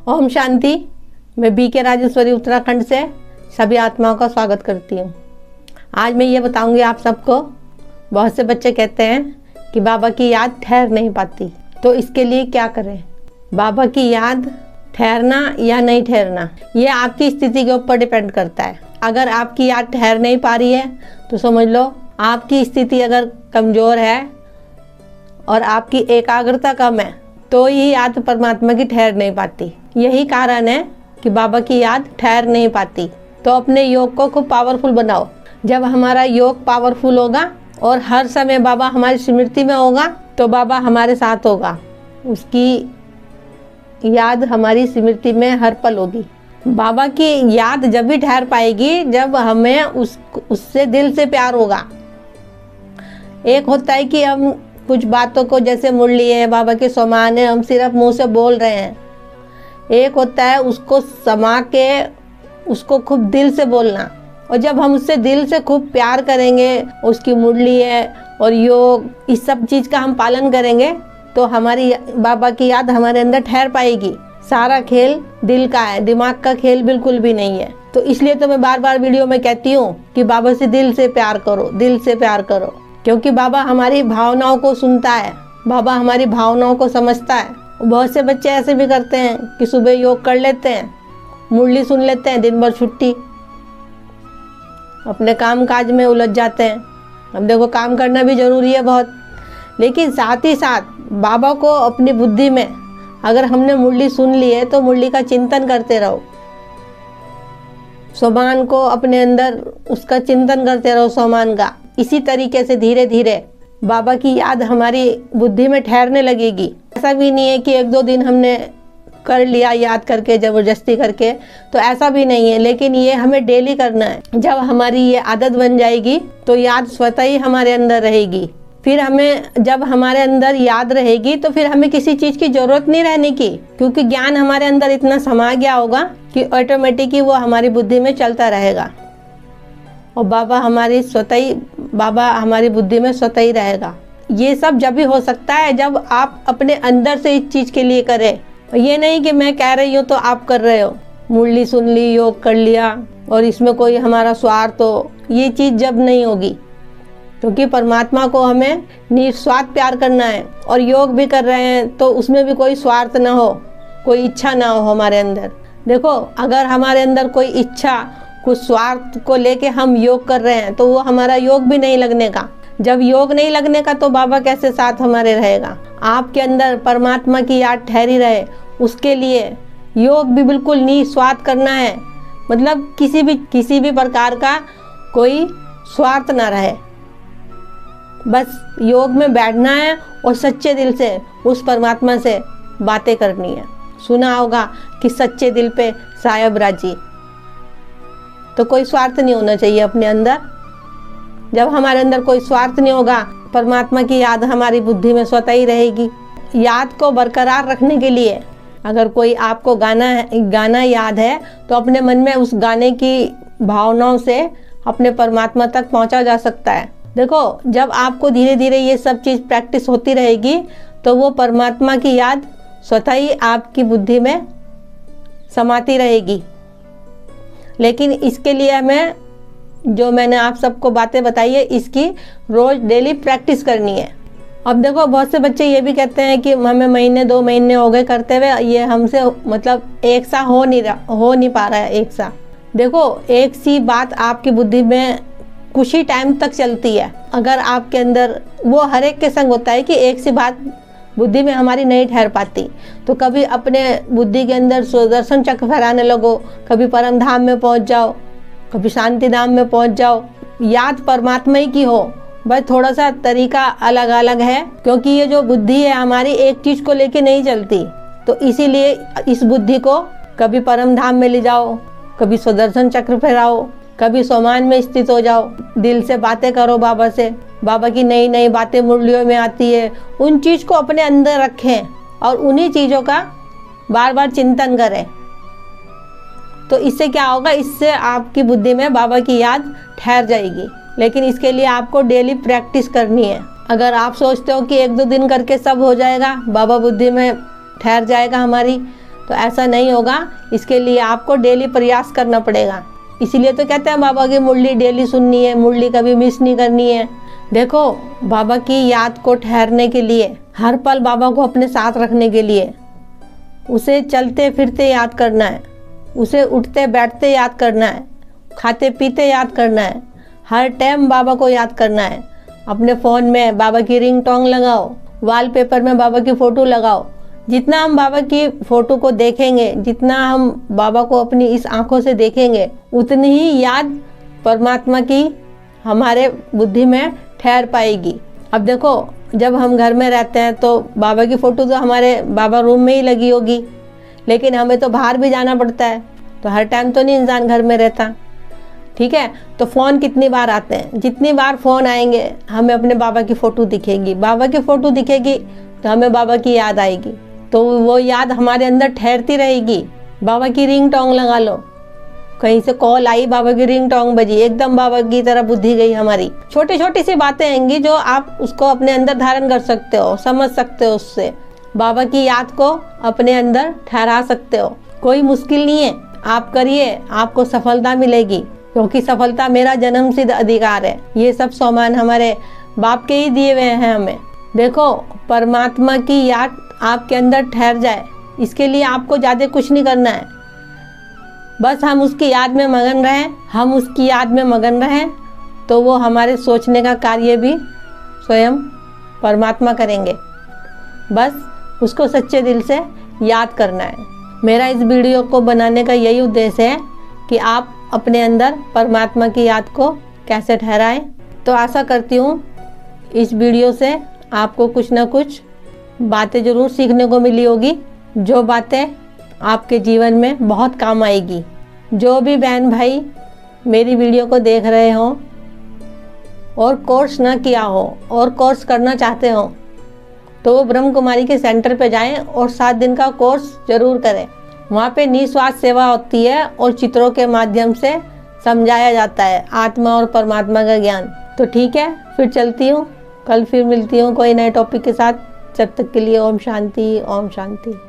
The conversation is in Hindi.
ओम शांति। मैं बीके राजेश्वरी उत्तराखंड से सभी आत्माओं का स्वागत करती हूँ। आज मैं ये बताऊंगी आप सबको, बहुत से बच्चे कहते हैं कि बाबा की याद ठहर नहीं पाती, तो इसके लिए क्या करें। बाबा की याद ठहरना या नहीं ठहरना, ये आपकी स्थिति के ऊपर डिपेंड करता है। अगर आपकी याद ठहर नहीं पा रही है तो समझ लो आपकी स्थिति अगर कमज़ोर है और आपकी एकाग्रता कम है तो ये याद परमात्मा की ठहर नहीं पाती। यही कारण है कि बाबा की याद ठहर नहीं पाती। तो अपने योग को खूब पावरफुल बनाओ। जब हमारा योग पावरफुल होगा और हर समय बाबा हमारी स्मृति में होगा तो बाबा हमारे साथ होगा, उसकी याद हमारी स्मृति में हर पल होगी। बाबा की याद जब भी ठहर पाएगी जब हमें उससे दिल से प्यार होगा। एक होता है कि हम कुछ बातों को जैसे मुरली है, बाबा के समान है, हम सिर्फ मुंह से बोल रहे हैं। एक होता है उसको समा के उसको खूब दिल से बोलना। और जब हम उससे दिल से खूब प्यार करेंगे, उसकी मुरली है और योग, इस सब चीज़ का हम पालन करेंगे तो हमारी बाबा की याद हमारे अंदर ठहर पाएगी। सारा खेल दिल का है, दिमाग का खेल बिल्कुल भी नहीं है। तो इसलिए तो मैं बार बार वीडियो में कहती हूँ कि बाबा से दिल से प्यार करो, दिल से प्यार करो, क्योंकि बाबा हमारी भावनाओं को सुनता है, बाबा हमारी भावनाओं को समझता है। बहुत से बच्चे ऐसे भी करते हैं कि सुबह योग कर लेते हैं, मुरली सुन लेते हैं, दिन भर छुट्टी, अपने काम काज में उलझ जाते हैं। अब देखो काम करना भी ज़रूरी है बहुत, लेकिन साथ ही साथ बाबा को अपनी बुद्धि में, अगर हमने मुरली सुन ली है तो मुरली का चिंतन करते रहो। सोमान को अपने अंदर उसका चिंतन करते रहो, सोमान का। इसी तरीके से धीरे धीरे बाबा की याद हमारी बुद्धि में ठहरने लगेगी। ऐसा भी नहीं है कि एक दो दिन हमने कर लिया याद करके, ज़बरदस्ती करके, तो ऐसा भी नहीं है। लेकिन ये हमें डेली करना है। जब हमारी ये आदत बन जाएगी तो याद स्वतः ही हमारे अंदर रहेगी। फिर हमें, जब हमारे अंदर याद रहेगी तो फिर हमें किसी चीज़ की ज़रूरत नहीं रहने की, क्योंकि ज्ञान हमारे अंदर इतना समा गया होगा कि ऑटोमेटिक ही वो हमारी बुद्धि में चलता रहेगा और बाबा हमारी बुद्धि में स्वतः ही रहेगा। ये सब जब भी हो सकता है जब आप अपने अंदर से इस चीज़ के लिए करें। ये नहीं कि मैं कह रही हूँ तो आप कर रहे हो, मुरली सुन ली, योग कर लिया और इसमें कोई हमारा स्वार्थ हो, ये चीज़ जब नहीं होगी। क्योंकि परमात्मा को हमें निस्वार्थ प्यार करना है और योग भी कर रहे हैं तो उसमें भी कोई स्वार्थ ना हो, कोई इच्छा ना हो हमारे अंदर। देखो, अगर हमारे अंदर कोई इच्छा, कुछ स्वार्थ को लेके हम योग कर रहे हैं तो वो हमारा योग भी नहीं लगने का। जब योग नहीं लगने का तो बाबा कैसे साथ हमारे रहेगा। आपके अंदर परमात्मा की याद ठहरी रहे, उसके लिए योग भी बिल्कुल निस्वार्थ करना है। मतलब किसी भी प्रकार का कोई स्वार्थ ना रहे। बस योग में बैठना है और सच्चे दिल से उस परमात्मा से बातें करनी है। सुना होगा कि सच्चे दिल पे साहिब राजी। तो कोई स्वार्थ नहीं होना चाहिए अपने अंदर। जब हमारे अंदर कोई स्वार्थ नहीं होगा, परमात्मा की याद हमारी बुद्धि में स्वतः ही रहेगी। याद को बरकरार रखने के लिए अगर कोई आपको गाना याद है तो अपने मन में उस गाने की भावनाओं से अपने परमात्मा तक पहुंचा जा सकता है। देखो, जब आपको धीरे धीरे ये सब चीज़ प्रैक्टिस होती रहेगी तो वो परमात्मा की याद स्वतः ही आपकी बुद्धि में समाती रहेगी। लेकिन इसके लिए हमें, जो मैंने आप सबको बातें बताई है, इसकी रोज़ डेली प्रैक्टिस करनी है। अब देखो, बहुत से बच्चे ये भी कहते हैं कि हमें महीने 2 महीने हो गए करते हुए, ये हमसे मतलब एक सा हो नहीं पा रहा है एक सा। देखो, एक सी बात आपकी बुद्धि में कुछ ही टाइम तक चलती है। अगर आपके अंदर, वो हर एक के संग होता है कि एक सी बात बुद्धि में हमारी नहीं ठहर पाती, तो कभी अपने बुद्धि के अंदर सुदर्शन चक्र फहराने लगो, कभी परम धाम में पहुंच जाओ, कभी शांति धाम में पहुंच जाओ। याद परमात्मा ही की हो, बस थोड़ा सा तरीका अलग अलग है, क्योंकि ये जो बुद्धि है हमारी एक चीज़ को लेके नहीं चलती। तो इसीलिए इस बुद्धि को कभी परम धाम में ले जाओ, कभी सुदर्शन चक्र फहराओ, कभी सोमान में स्थित हो जाओ। दिल से बातें करो बाबा से, बाबा की नई नई बातें मुरलियों में आती है, उन चीज़ को अपने अंदर रखें और उन्हीं चीज़ों का बार बार चिंतन करें। तो इससे क्या होगा, इससे आपकी बुद्धि में बाबा की याद ठहर जाएगी। लेकिन इसके लिए आपको डेली प्रैक्टिस करनी है। अगर आप सोचते हो कि 1-2 दिन करके सब हो जाएगा, बाबा बुद्धि में ठहर जाएगा हमारी, तो ऐसा नहीं होगा। इसके लिए आपको डेली प्रयास करना पड़ेगा। इसीलिए तो कहते हैं बाबा की मुरली डेली सुननी है, मुरली कभी मिस नहीं करनी है। देखो, बाबा की याद को ठहरने के लिए, हर पल बाबा को अपने साथ रखने के लिए उसे चलते फिरते याद करना है, उसे उठते बैठते याद करना है, खाते पीते याद करना है, हर टाइम बाबा को याद करना है। अपने फ़ोन में बाबा की रिंगटोन लगाओ, वॉलपेपर में बाबा की फ़ोटो लगाओ। जितना हम बाबा की फ़ोटो को देखेंगे, जितना हम बाबा को अपनी इस आँखों से देखेंगे, उतनी ही याद परमात्मा की हमारे बुद्धि में ठहर पाएगी। अब देखो, जब हम घर में रहते हैं तो बाबा की फ़ोटो तो हमारे बाबा रूम में ही लगी होगी, लेकिन हमें तो बाहर भी जाना पड़ता है, तो हर टाइम तो नहीं इंसान घर में रहता। ठीक है, तो फ़ोन कितनी बार आते हैं, जितनी बार फ़ोन आएंगे हमें अपने बाबा की फ़ोटो दिखेगी। बाबा की फ़ोटो दिखेगी तो हमें बाबा की याद आएगी, तो वो याद हमारे अंदर ठहरती रहेगी। बाबा की रिंगटोन लगा लो, कहीं से कॉल आई, बाबा की रिंगटोन बजी, एकदम बाबा की तरह बुद्धि गई हमारी। छोटी छोटी सी बातें आएंगी जो आप उसको अपने अंदर धारण कर सकते हो, समझ सकते हो, उससे बाबा की याद को अपने अंदर ठहरा सकते हो। कोई मुश्किल नहीं है, आप करिए, आपको सफलता मिलेगी, क्योंकि सफलता मेरा जन्मसिद्ध अधिकार है। ये सब सामान हमारे बाप के ही दिए हुए हैं हमें। देखो, परमात्मा की याद आपके अंदर ठहर जाए, इसके लिए आपको ज़्यादा कुछ नहीं करना है। बस हम उसकी याद में मगन रहें, हम उसकी याद में मगन रहें, तो वो हमारे सोचने का कार्य भी स्वयं परमात्मा करेंगे। बस उसको सच्चे दिल से याद करना है। मेरा इस वीडियो को बनाने का यही उद्देश्य है कि आप अपने अंदर परमात्मा की याद को कैसे ठहराएं। तो आशा करती हूँ इस वीडियो से आपको कुछ ना कुछ बातें ज़रूर सीखने को मिली होगी, जो बातें आपके जीवन में बहुत काम आएगी। जो भी बहन भाई मेरी वीडियो को देख रहे हों और कोर्स ना किया हो और कोर्स करना चाहते हो, तो वो ब्रह्म कुमारी के सेंटर पे जाएं और 7 दिन का कोर्स ज़रूर करें। वहाँ पे निस्वार्थ सेवा होती है और चित्रों के माध्यम से समझाया जाता है आत्मा और परमात्मा का ज्ञान। तो ठीक है, फिर चलती हूँ, कल फिर मिलती हूँ कोई नए टॉपिक के साथ। जब तक के लिए ओम शांति, ओम शांति।